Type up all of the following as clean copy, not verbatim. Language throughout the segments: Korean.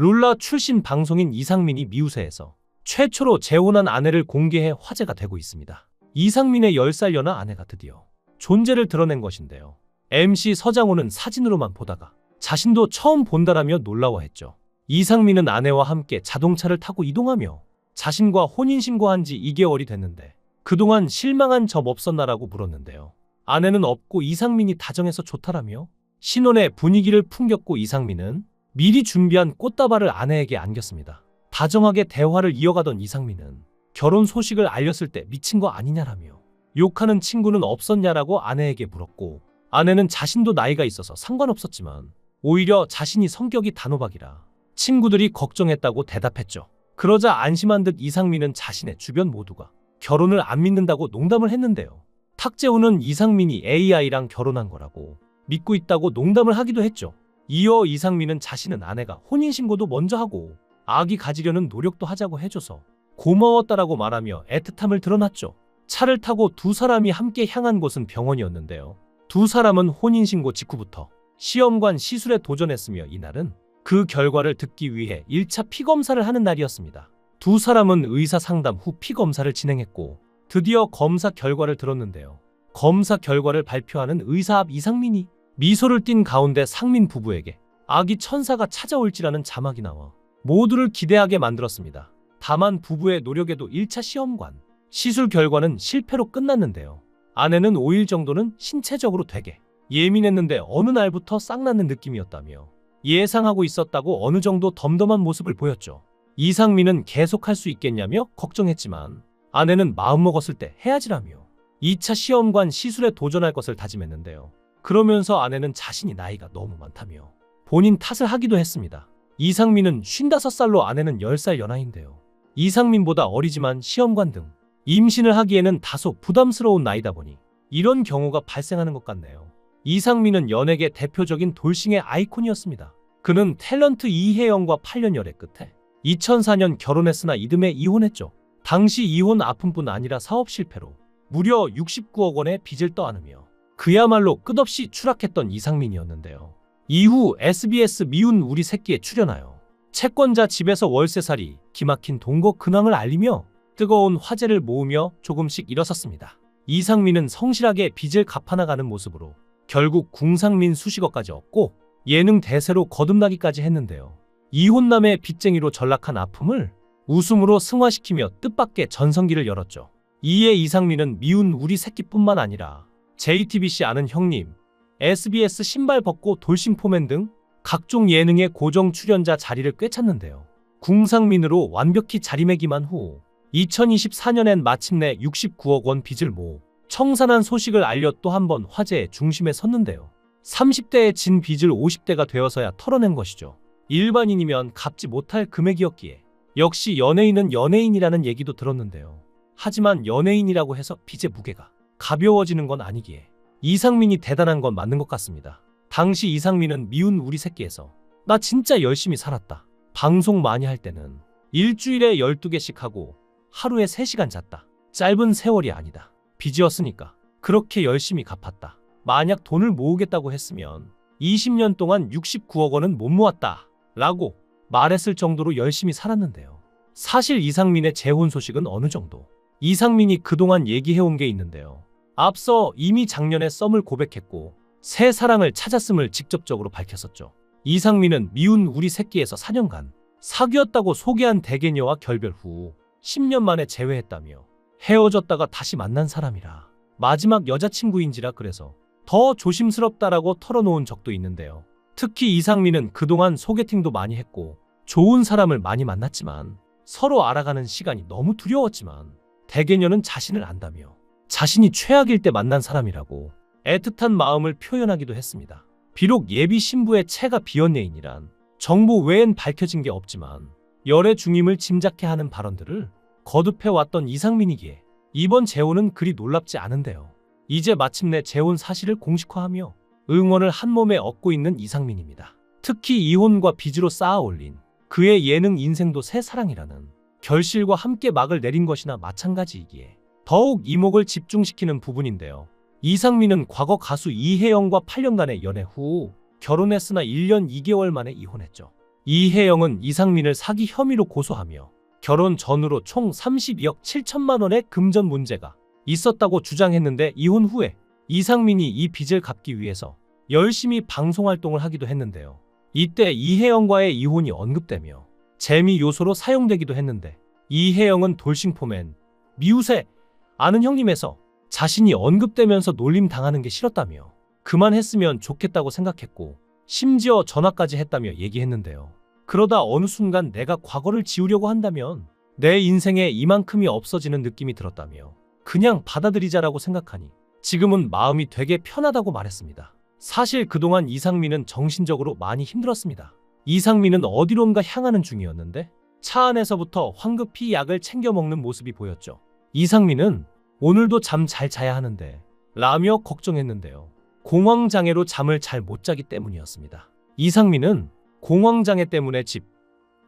룰라 출신 방송인 이상민이 미우새에서 최초로 재혼한 아내를 공개해 화제가 되고 있습니다. 이상민의 10살 연하 아내가 드디어 존재를 드러낸 것인데요. MC 서장훈은 사진으로만 보다가 자신도 처음 본다라며 놀라워했죠. 이상민은 아내와 함께 자동차를 타고 이동하며 자신과 혼인신고한 지 2개월이 됐는데 그동안 실망한 점 없었나라고 물었는데요. 아내는 없고 이상민이 다정해서 좋다라며 신혼의 분위기를 풍겼고 이상민은 미리 준비한 꽃다발을 아내에게 안겼습니다. 다정하게 대화를 이어가던 이상민은 결혼 소식을 알렸을 때 미친 거 아니냐라며 욕하는 친구는 없었냐라고 아내에게 물었고 아내는 자신도 나이가 있어서 상관없었지만 오히려 자신이 성격이 단호박이라 친구들이 걱정했다고 대답했죠. 그러자 안심한 듯 이상민은 자신의 주변 모두가 결혼을 안 믿는다고 농담을 했는데요. 탁재훈은 이상민이 AI랑 결혼한 거라고 믿고 있다고 농담을 하기도 했죠. 이어 이상민은 자신은 아내가 혼인신고도 먼저 하고 아기 가지려는 노력도 하자고 해줘서 고마웠다라고 말하며 애틋함을 드러났죠. 차를 타고 두 사람이 함께 향한 곳은 병원이었는데요. 두 사람은 혼인신고 직후부터 시험관 시술에 도전했으며 이날은 그 결과를 듣기 위해 1차 피검사를 하는 날이었습니다. 두 사람은 의사 상담 후 피검사를 진행했고 드디어 검사 결과를 들었는데요. 검사 결과를 발표하는 의사 앞 이상민이 미소를 띤 가운데 상민 부부에게 아기 천사가 찾아올지라는 자막이 나와 모두를 기대하게 만들었습니다. 다만 부부의 노력에도 1차 시험관 시술 결과는 실패로 끝났는데요. 아내는 5일 정도는 신체적으로 되게 예민했는데 어느 날부터 싹나는 느낌이었다며 예상하고 있었다고 어느 정도 덤덤한 모습을 보였죠. 이상민은 계속할 수 있겠냐며 걱정했지만 아내는 마음먹었을 때 해야지라며 2차 시험관 시술에 도전할 것을 다짐했는데요. 그러면서 아내는 자신이 나이가 너무 많다며 본인 탓을 하기도 했습니다. 이상민은 55살로 아내는 10살 연하인데요. 이상민보다 어리지만 시험관 등 임신을 하기에는 다소 부담스러운 나이다 보니 이런 경우가 발생하는 것 같네요. 이상민은 연예계 대표적인 돌싱의 아이콘이었습니다. 그는 탤런트 이혜영과 8년 열애 끝에 2004년 결혼했으나 이듬해 이혼했죠. 당시 이혼 아픔뿐 아니라 사업 실패로 무려 69억 원의 빚을 떠안으며 그야말로 끝없이 추락했던 이상민이었는데요. 이후 SBS 미운 우리 새끼에 출연하여 채권자 집에서 월세살이, 기막힌 동거 근황을 알리며 뜨거운 화제를 모으며 조금씩 일어섰습니다. 이상민은 성실하게 빚을 갚아나가는 모습으로 결국 궁상민 수식어까지 얻고 예능 대세로 거듭나기까지 했는데요. 이혼남의 빚쟁이로 전락한 아픔을 웃음으로 승화시키며 뜻밖의 전성기를 열었죠. 이에 이상민은 미운 우리 새끼뿐만 아니라 JTBC 아는 형님, SBS 신발 벗고 돌싱포맨 등 각종 예능의 고정 출연자 자리를 꿰찼는데요. 궁상민으로 완벽히 자리매김한 후 2024년엔 마침내 69억 원 빚을 모아 청산한 소식을 알려 또 한 번 화제의 중심에 섰는데요. 30대에 진 빚을 50대가 되어서야 털어낸 것이죠. 일반인이면 갚지 못할 금액이었기에 역시 연예인은 연예인이라는 얘기도 들었는데요. 하지만 연예인이라고 해서 빚의 무게가 가벼워지는 건 아니기에 이상민이 대단한 건 맞는 것 같습니다. 당시 이상민은 미운 우리 새끼에서 나 진짜 열심히 살았다. 방송 많이 할 때는 일주일에 12개씩 하고 하루에 3시간 잤다. 짧은 세월이 아니다. 빚이었으니까 그렇게 열심히 갚았다. 만약 돈을 모으겠다고 했으면 20년 동안 69억 원은 못 모았다 라고 말했을 정도로 열심히 살았는데요. 사실 이상민의 재혼 소식은 어느 정도 이상민이 그동안 얘기해온 게 있는데요. 앞서 이미 작년에 썸을 고백했고 새 사랑을 찾았음을 직접적으로 밝혔었죠. 이상민은 미운 우리 새끼에서 4년간 사귀었다고 소개한 대개녀와 결별 후 10년 만에 재회했다며 헤어졌다가 다시 만난 사람이라 마지막 여자친구인지라 그래서 더 조심스럽다라고 털어놓은 적도 있는데요. 특히 이상민은 그동안 소개팅도 많이 했고 좋은 사람을 많이 만났지만 서로 알아가는 시간이 너무 두려웠지만 대개녀는 자신을 안다며 자신이 최악일 때 만난 사람이라고 애틋한 마음을 표현하기도 했습니다. 비록 예비 신부의 채가 비연예인이란 정보 외엔 밝혀진 게 없지만 열애 중임을 짐작케 하는 발언들을 거듭해왔던 이상민이기에 이번 재혼은 그리 놀랍지 않은데요. 이제 마침내 재혼 사실을 공식화하며 응원을 한몸에 얻고 있는 이상민입니다. 특히 이혼과 빚으로 쌓아올린 그의 예능 인생도 새 사랑이라는 결실과 함께 막을 내린 것이나 마찬가지이기에 더욱 이목을 집중시키는 부분인데요. 이상민은 과거 가수 이혜영과 8년간의 연애 후 결혼했으나 1년 2개월 만에 이혼했죠. 이혜영은 이상민을 사기 혐의로 고소하며 결혼 전후로 총 32억 7천만 원의 금전 문제가 있었다고 주장했는데, 이혼 후에 이상민이 이 빚을 갚기 위해서 열심히 방송활동을 하기도 했는데요. 이때 이혜영과의 이혼이 언급되며 재미 요소로 사용되기도 했는데, 이혜영은 돌싱포맨, 미우새, 아는 형님에서 자신이 언급되면서 놀림 당하는 게 싫었다며 그만했으면 좋겠다고 생각했고, 심지어 전화까지 했다며 얘기했는데요. 그러다 어느 순간 내가 과거를 지우려고 한다면 내 인생에 이만큼이 없어지는 느낌이 들었다며 그냥 받아들이자라고 생각하니 지금은 마음이 되게 편하다고 말했습니다. 사실 그동안 이상민은 정신적으로 많이 힘들었습니다. 이상민은 어디론가 향하는 중이었는데 차 안에서부터 황급히 약을 챙겨 먹는 모습이 보였죠. 이상민은 오늘도 잠 잘 자야 하는데 라며 걱정했는데요. 공황장애로 잠을 잘 못 자기 때문이었습니다. 이상민은 공황장애 때문에 집,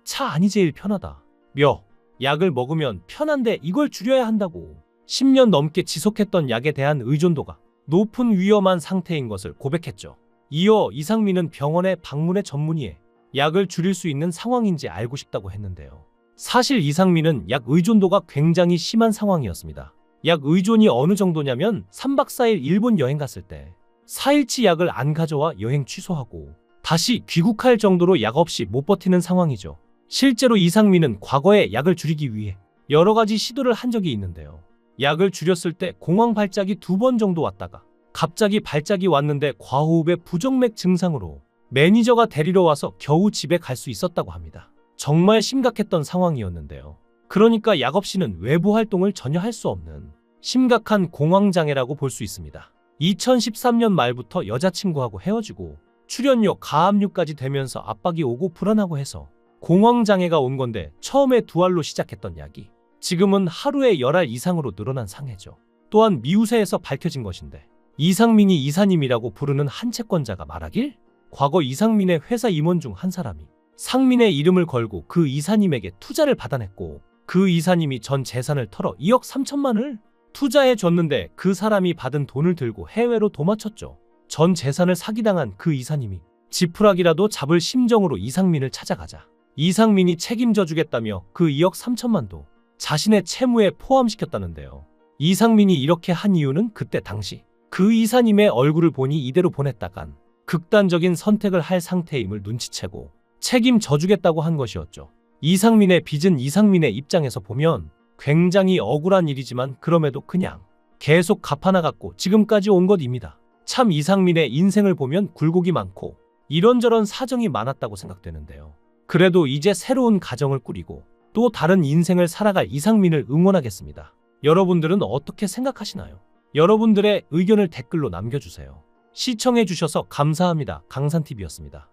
차 안이 제일 편하다 며 약을 먹으면 편한데 이걸 줄여야 한다고 10년 넘게 지속했던 약에 대한 의존도가 높은 위험한 상태인 것을 고백했죠. 이어 이상민은 병원에 방문해 전문의에 약을 줄일 수 있는 상황인지 알고 싶다고 했는데요. 사실 이상민은 약 의존도가 굉장히 심한 상황이었습니다. 약 의존이 어느 정도냐면 3박 4일 일본 여행 갔을 때 4일치 약을 안 가져와 여행 취소하고 다시 귀국할 정도로 약 없이 못 버티는 상황이죠. 실제로 이상민은 과거에 약을 줄이기 위해 여러 가지 시도를 한 적이 있는데요. 약을 줄였을 때 공황 발작이 2번 정도 왔다가 갑자기 발작이 왔는데 과호흡의 부정맥 증상으로 매니저가 데리러 와서 겨우 집에 갈 수 있었다고 합니다. 정말 심각했던 상황이었는데요. 그러니까 약 없이는 외부 활동을 전혀 할 수 없는 심각한 공황장애라고 볼 수 있습니다. 2013년 말부터 여자친구하고 헤어지고 출연료, 가압류까지 되면서 압박이 오고 불안하고 해서 공황장애가 온 건데, 처음에 2알로 시작했던 약이 지금은 하루에 10알 이상으로 늘어난 상해죠. 또한 미우새에서 밝혀진 것인데, 이상민이 이사님이라고 부르는 한 채권자가 말하길 과거 이상민의 회사 임원 중 한 사람이 상민의 이름을 걸고 그 이사님에게 투자를 받아냈고, 그 이사님이 전 재산을 털어 2억 3천만을 투자해 줬는데 그 사람이 받은 돈을 들고 해외로 도망쳤죠. 전 재산을 사기당한 그 이사님이 지푸라기라도 잡을 심정으로 이상민을 찾아가자 이상민이 책임져 주겠다며 그 2억 3천만도 자신의 채무에 포함시켰다는데요. 이상민이 이렇게 한 이유는 그때 당시 그 이사님의 얼굴을 보니 이대로 보냈다간 극단적인 선택을 할 상태임을 눈치채고 책임져 주겠다고 한 것이었죠. 이상민의 빚은 이상민의 입장에서 보면 굉장히 억울한 일이지만 그럼에도 그냥 계속 갚아나갔고 지금까지 온 것입니다. 참 이상민의 인생을 보면 굴곡이 많고 이런저런 사정이 많았다고 생각되는데요. 그래도 이제 새로운 가정을 꾸리고 또 다른 인생을 살아갈 이상민을 응원하겠습니다. 여러분들은 어떻게 생각하시나요? 여러분들의 의견을 댓글로 남겨주세요. 시청해주셔서 감사합니다. 강산TV였습니다.